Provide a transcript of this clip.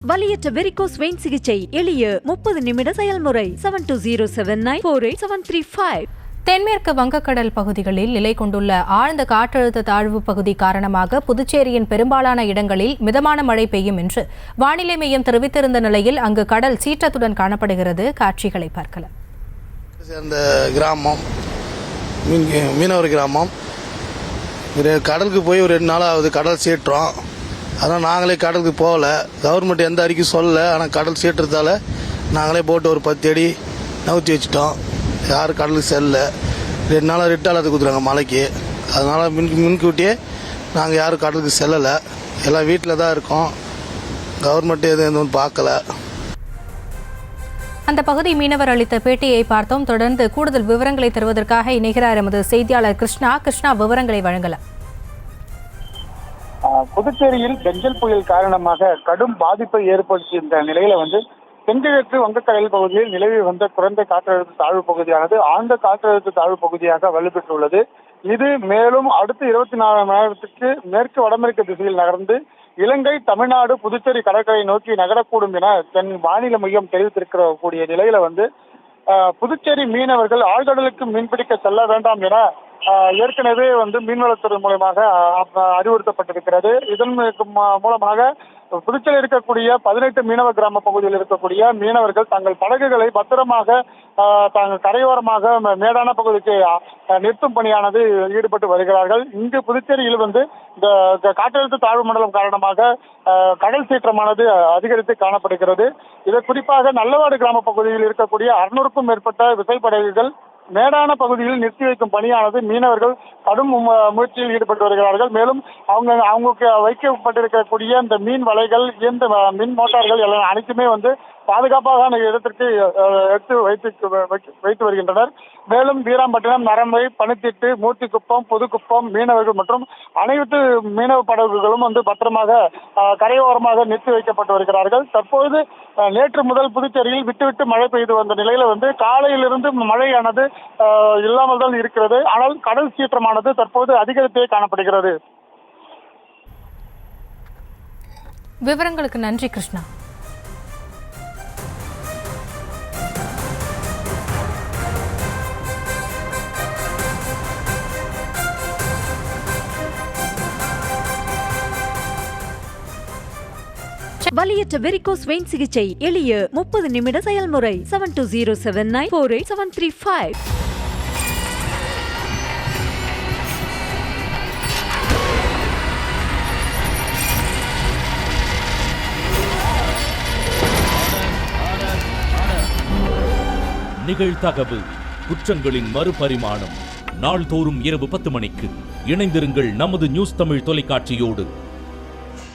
வலியற்ற varicose vein சிகிச்சை எளிய 30 நிமிட செயல்முறை 7207948735. தென்மேற்கு வங்கக்கடல் பகுதிகளில் நிலை கொண்டுள்ள ஆழ்ந்த காற்றழுத்த தாழ்வு பகுதி காரணமாக புதுச்சேரியின் பெரும்பாலான இடங்களில் மிதமான மழை பெய்யும் என்று வானிலை மையம் தெரிவித்திருந்த நிலையில் அங்கு கடல் சீற்றத்துடன் காணப்படுகிறது. காட்சிகளை பார்க்கலாம். கிராமம் மீனவர் கிராமம் கடலுக்கு போய் ஒரு 2 நாள் ஆகுது. கடல் சீற்றம், அதனால் நாங்களே கடலுக்கு போகல. கவர்மெண்ட் எந்த அறிக்கை சொல்லலை. ஆனால் கடல் சீற்றத்தால் நாங்களே போட்டு ஒரு 10 அடி நவுத்தி வச்சுட்டோம். யாரும் கடலுக்கு செல்லல. 2 நாளாக ரெட் அலர்ட் கொடுத்துறாங்க மழைக்கு. அதனால் முன்கூட்டியே நாங்கள் யாரும் கடலுக்கு செல்லலை. எல்லாம் வீட்டில் தான் இருக்கோம். கவர்மெண்ட் எதுவும் பார்க்கல. அந்த பகுதி மீனவர் அளித்த பேட்டியை பார்த்தோம். தொடர்ந்து கூடுதல் விவரங்களை தருவதற்காக இணைகிறார் எமது செய்தியாளர் கிருஷ்ணா விவரங்களை வழங்கலாம். புதுச்சேரியில் பெஞ்சல் புயல் காரணமாக கடும் பாதிப்பை ஏற்படுத்திய நிலையில தென்கிழக்கு வங்கக்கடல் பகுதியில் நிலவி வந்த குறைந்த காற்றழுத்த தாழ்வு பகுதியானது ஆழ்ந்த காற்றழுத்த தாழ்வு பகுதியாக வலுப்பெற்றுள்ளது. இது மேலும் அடுத்த 24 மணி நேரத்துக்கு மேற்கு வடமேற்கு திசையில் நகர்ந்து இலங்கை, தமிழ்நாடு, புதுச்சேரி கடற்கரை நோக்கி நகரக்கூடும் என தென் வானிலை மையம் தெரிவித்திருக்கக்கூடிய நிலையில புதுச்சேரி மீனவர்கள் ஆழ்கடலுக்கு மீன்பிடிக்க செல்ல வேண்டாம் என ஏற்கனவே மீன்வளத்துறை மூலமாக அறிவுறுத்தப்பட்டிருக்கிறது. இதன் மூலமாக புதுச்சேரியில் இருக்கக்கூடிய 18 மீனவ கிராம பகுதியில் இருக்கக்கூடிய மீனவர்கள் தங்கள் படகுகளை பத்திரமாக தாங்கள் கரையோரமாக மேடான பகுதிக்கு நிறுத்தும் பணியானது ஈடுபட்டு வருகிறார்கள். இங்கு புதுச்சேரியில் இந்த காற்றழுத்த தாழ்வு மண்டலம் காரணமாக கடல் சீற்றமானது அதிகரித்து காணப்படுகிறது. இது குறிப்பாக நல்லவாடு கிராம பகுதியில் இருக்கக்கூடிய 600க்கும் மேற்பட்ட விசைப்படகுகள் மேடான பகுதியில் நிறுத்தி வைக்கும் பணியானது மீனவர்கள் கடும் முயற்சியில் ஈடுபட்டு வருகிறார்கள். மேலும் அவங்களுக்கு வைக்கப்பட்டிருக்கக்கூடிய இந்த மீன் வலைகள், இந்த மின் மோட்டார்கள் எல்லாம் அனைத்துமே பாதுகாப்பான இடத்திற்கு எடுத்து வைத்து வருகின்றனர். மேலும் வீராம்பட்டினம், நரம்பை, பனித்திட்டு, மூர்த்திக்குப்பம், புதுக்குப்பம் மீனவர்கள் மற்றும் அனைத்து மீனவ படகுகளும் பத்திரமாக கரையோரமாக நிறுத்தி வைக்கப்பட்டு வருகிறார்கள். தற்போது நேற்று முதல் புதுச்சேரியில் விட்டு மழை பெய்து வந்த நிலையில காலையிலிருந்து மழையானது இல்லாமல் தான் இருக்கிறது. ஆனால் கடல் சீற்றமானது தற்போது அதிகரித்தே காணப்படுகிறது. விவரங்களுக்கு நன்றி கிருஷ்ணா. வலியற்ற வெரிகோஸ் வெயின் சிகிச்சை எளிய 30 நிமிட செயல்முறை 7207948735. நிகழ்தகவு குற்றங்களின் மறுபரிமாணம். நாள்தோறும் இரவு 10 மணிக்கு இணைந்திருங்கள் நமது நியூஸ் தமிழ் தொலைக்காட்சியோடு.